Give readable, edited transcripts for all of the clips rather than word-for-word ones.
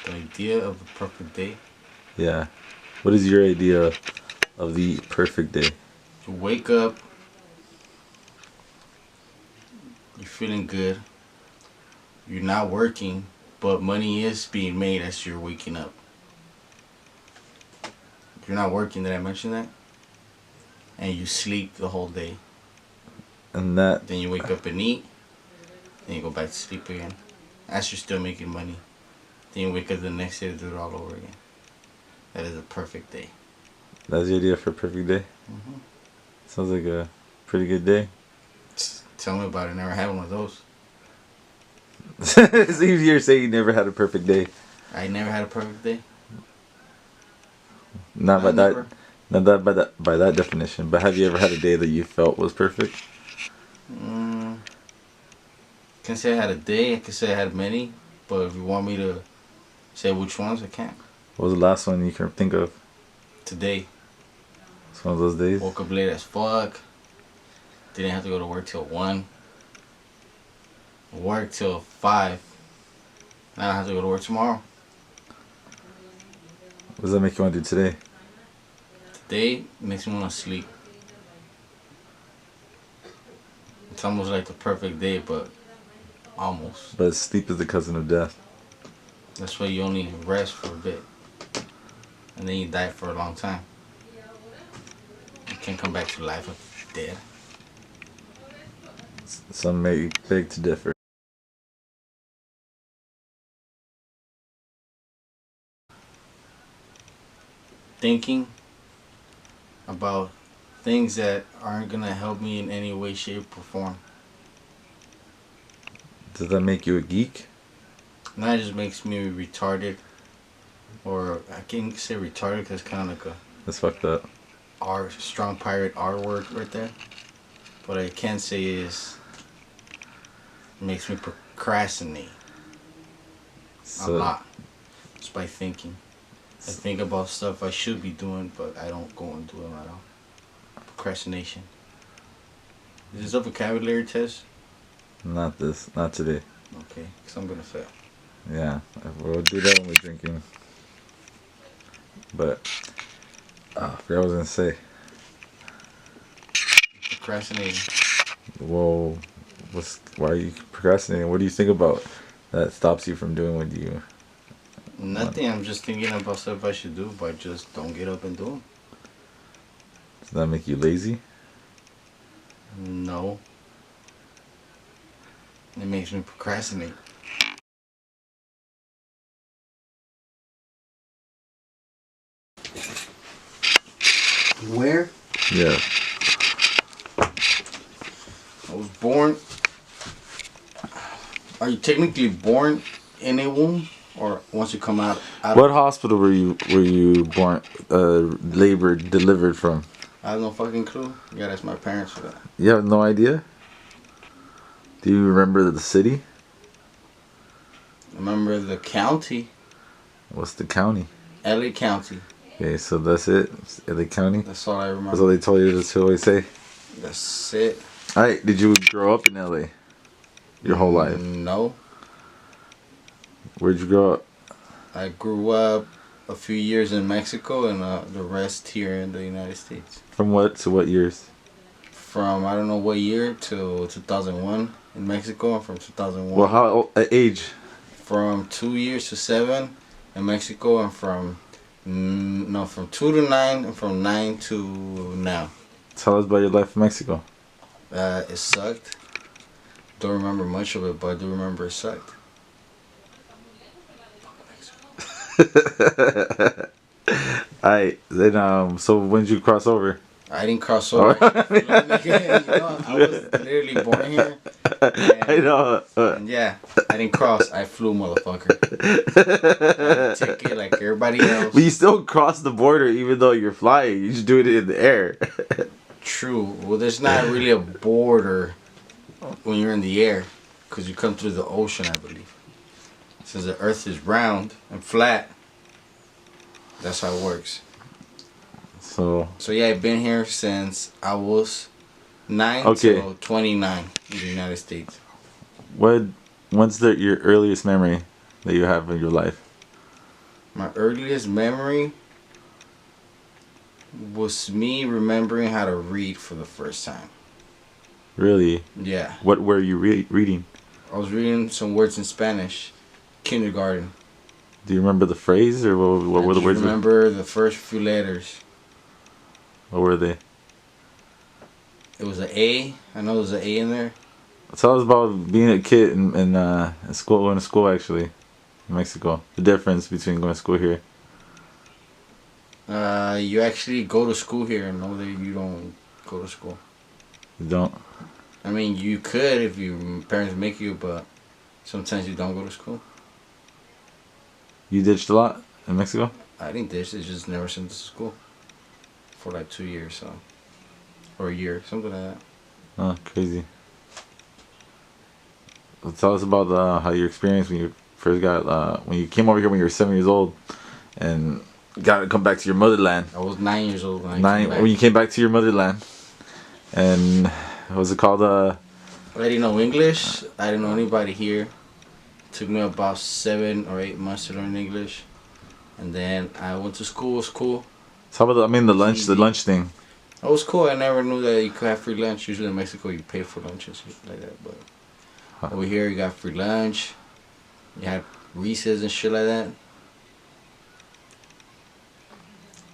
The idea of a perfect day. Yeah. What is your idea of the perfect day? You wake up, you're feeling good, you're not working, but money is being made as you're waking up. You're not working, did I mention that? And you sleep the whole day. And that, Then you wake up and eat, then you go back to sleep again. As you're still making money. Then you wake up the next day to do it all over again. That is a perfect day. that's your idea for a perfect day? Mm-hmm. Sounds like a pretty good day. Tell me about it. Never had one of those. So you're saying you never had a perfect day? I never had a perfect day. Not by that, not that by that definition. But have you ever had a day that you felt was perfect? Can't say I had a day. I can say I had many. But if you want me to say which ones, I can't. What was the last one you can think of? Today. It's one of those days. Woke up late as fuck. Didn't have to go to work till 1. Work till 5. Now I don't have to go to work tomorrow. What does that make you want to do today? Today makes me want to sleep. It's almost like the perfect day, but almost. But sleep is the cousin of death. That's why you only rest for a bit. And then you die for a long time. You can't come back to life if you're dead. Some may beg to differ. Thinking about things that aren't going to help me in any way, shape, or form. Does that make you a geek? And that just makes me retarded. Or I can't say retarded because it's kind of like a That's fucked up. strong pirate R word right there. What I can say is it makes me procrastinate a lot just by thinking. I think about stuff I should be doing, but I don't go and do them at all. Procrastination. Is this a vocabulary test? Not today. Okay, because I'm going to fail. Yeah, we'll do that when we're drinking. But, I forgot what I was going to say. Procrastinating. Whoa, why are you procrastinating? What do you think about that stops you from doing what you... Nothing, I'm just thinking about stuff I should do, but I just don't get up and do them. Does that make you lazy? No. It makes me procrastinate. Where? Yeah. I was born. Are you technically born in a womb, or once you come out? What hospital were you born, delivered from? I have no fucking clue. You gotta ask my parents for that. You have no idea? Do you remember the city? I remember the county. What's the county? LA County. Okay, so that's it. It's LA County. That's all I remember. That's all they told you. That's what they say. That's it. Alright, did you grow up in LA? Your whole life? No. Where'd you grow up? I grew up a few years in Mexico and the rest here in the United States. From what to what years? From I don't know what year to 2001 in Mexico, and from 2001. Well, how old, age? From 2 years to 7 in Mexico, and from 2 to 9, and from 9 to now. Tell us about your life in Mexico. It sucked. Don't remember much of it, but I do remember it sucked. Alright, then so when did you cross over? I didn't cross over. I was literally born here. I know. And yeah, I didn't cross. I flew, motherfucker. I didn't take it like everybody else. But you still cross the border even though you're flying. You just do it in the air. True. Well, there's not really a border when you're in the air because you come through the ocean, I believe. Since the earth is round and flat, that's how it works. So yeah, I've been here since I was 9 till 29 in the United States. What's your earliest memory that you have in your life? My earliest memory was me remembering how to read for the first time. Really? Yeah. What were you reading? I was reading some words in Spanish. Kindergarten. Do you remember the phrase, or what were the words? I remember the first few letters. What were they? It was an A. I know there was an A in there. Tell us about being a kid in school, going to school actually, in Mexico. The difference between going to school here. You actually go to school here, and no, that you don't go to school. You don't? I mean, you could if your parents make you, but sometimes you don't go to school. You ditched a lot in Mexico? I didn't ditch. They just never sent us to school for like 2 years, so or a year, something like that. Oh, crazy. Well, tell us about how your experience when you first got when you came over here when you were 7 years old, and got to come back to your motherland. I was 9 years old when you came back to your motherland, and what was it called? I didn't know English. I didn't know anybody here. It took me about 7 or 8 months to learn English, and then I went to school. It was cool. So how about the lunch thing? It was cool. I never knew that you could have free lunch. Usually in Mexico you pay for lunch and shit like that, but over here you got free lunch. You had recess and shit like that.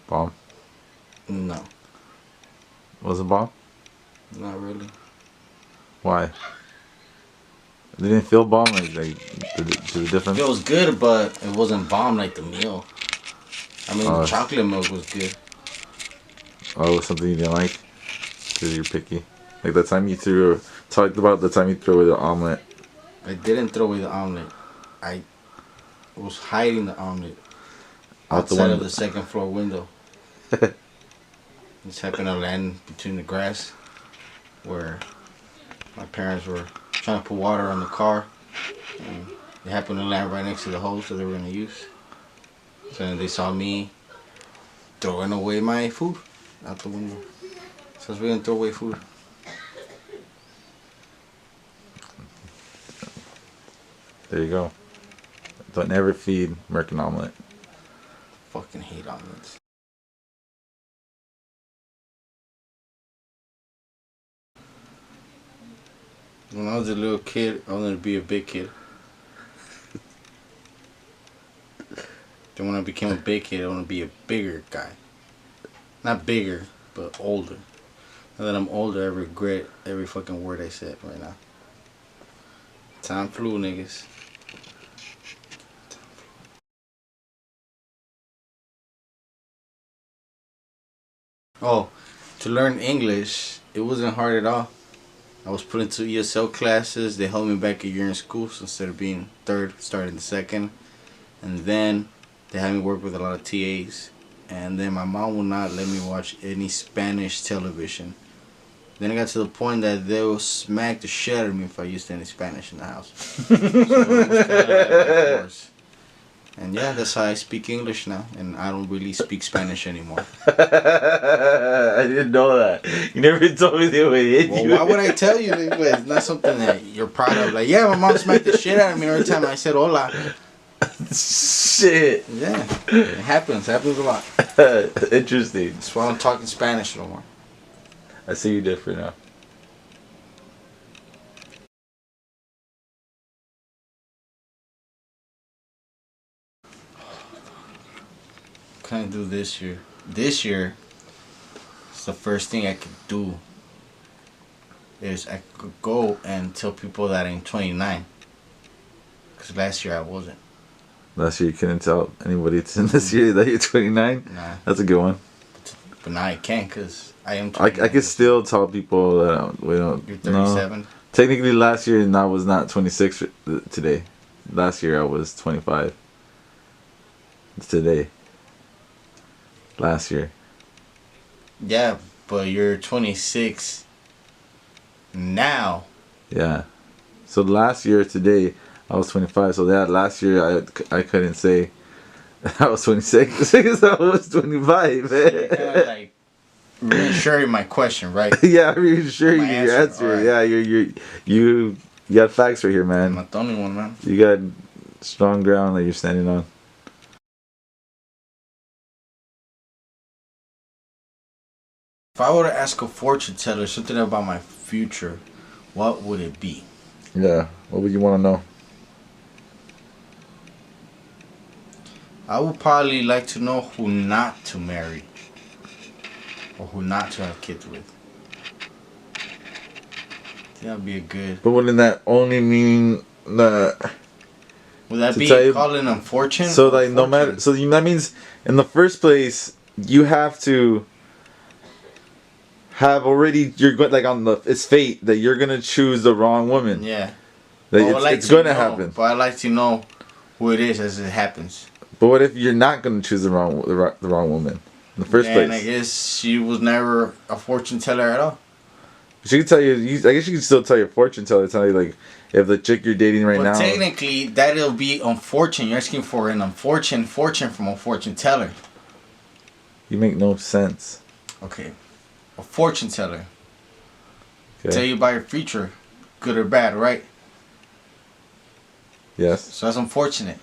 Bomb? No, Was it bomb? not really. Why? It didn't feel bomb like the difference. It was good, but it wasn't bomb like the meal. I mean, the chocolate milk was good. Oh, it was something you didn't like? Because you're picky. Like the time you talked about the time you threw away the omelet. I didn't throw away the omelet. I was hiding the omelet Out the outside window. of the second floor window. Just happened to land between the grass where my parents were trying to put water on the car. And it happened to land right next to the hose that they were going to use. So then they saw me throwing away my food out the window. So we didn't throw away food. There you go. Don't ever feed Merc an omelet. Fucking hate omelets. When I was a little kid, I wanted to be a big kid. Then when I became a big kid, I want to be a bigger guy. Not bigger, but older. Now that I'm older, I regret every fucking word I said right now. Time flew, niggas. Oh, to learn English, it wasn't hard at all. I was put into ESL classes. They held me back a year in school, so instead of being third, started the second. And then they had me work with a lot of TAs. And then my mom would not let me watch any Spanish television. Then it got to the point that they would smack the shit out of me if I used any Spanish in the house. So it was kind of like force. And yeah, that's how I speak English now. And I don't really speak Spanish anymore. I didn't know that. You never told me they would hit Well, you. why would I tell you? It's not something that you're proud of. Like, yeah, my mom smacked the shit out of me every time I said hola. Shit. Yeah, it happens. It happens a lot. Interesting. That's why I'm talking Spanish no more. I see you different now. What can I do this year? This year, it's the first thing I could do is I could go and tell people that I'm 29. Because last year I wasn't. Last year you couldn't tell anybody in this year that you're 29? Nah. That's a good one. But now I can because I am 29. I can still tell people that we don't. You're 37? No. Technically last year I was not 26 today. Last year I was 25. It's today. Last year. Yeah, but you're 26 now. Yeah. So last year today I was 25. So that last year I couldn't say I was 26 because I was 25. So you're kind of like reassuring my question, right? Yeah, I'm really sure you My get your answer, answer. alright. Yeah, you got facts right here, I'm man. not the only one, man. You got strong ground that you're standing on. If I were to ask a fortune teller something about my future, what would it be? Yeah. What would you want to know? I would probably like to know who not to marry. Or who not to have kids with. I think that would be a good... But wouldn't that only mean that... Would that be calling them fortune? So like fortune? No matter... So that means in the first place, you have to have already... You're going like on the... It's fate that you're going to choose the wrong woman. Yeah. It's going to happen. But I'd like to know who it is as it happens. But what if you're not going to choose the wrong woman in the first place? And I guess she was never a fortune teller at all. She could tell you. I guess she could still tell you a fortune teller. Tell you like if the chick you're dating right now. But technically, that'll be unfortunate. You're asking for an fortune from a fortune teller. You make no sense. Okay, a fortune teller. Okay. Tell you about your future, good or bad, right? Yes. So that's unfortunate.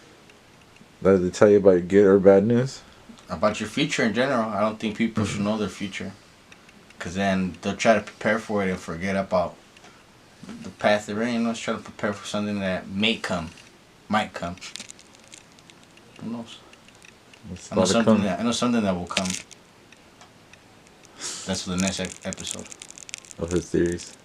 That they tell you about your good or bad news? About your future in general. I don't think people should know their future. Because then they'll try to prepare for it and forget about the path they're in. Let's try to prepare for something that might come. Who knows? I know something that will come. That's for the next episode. Of his theories.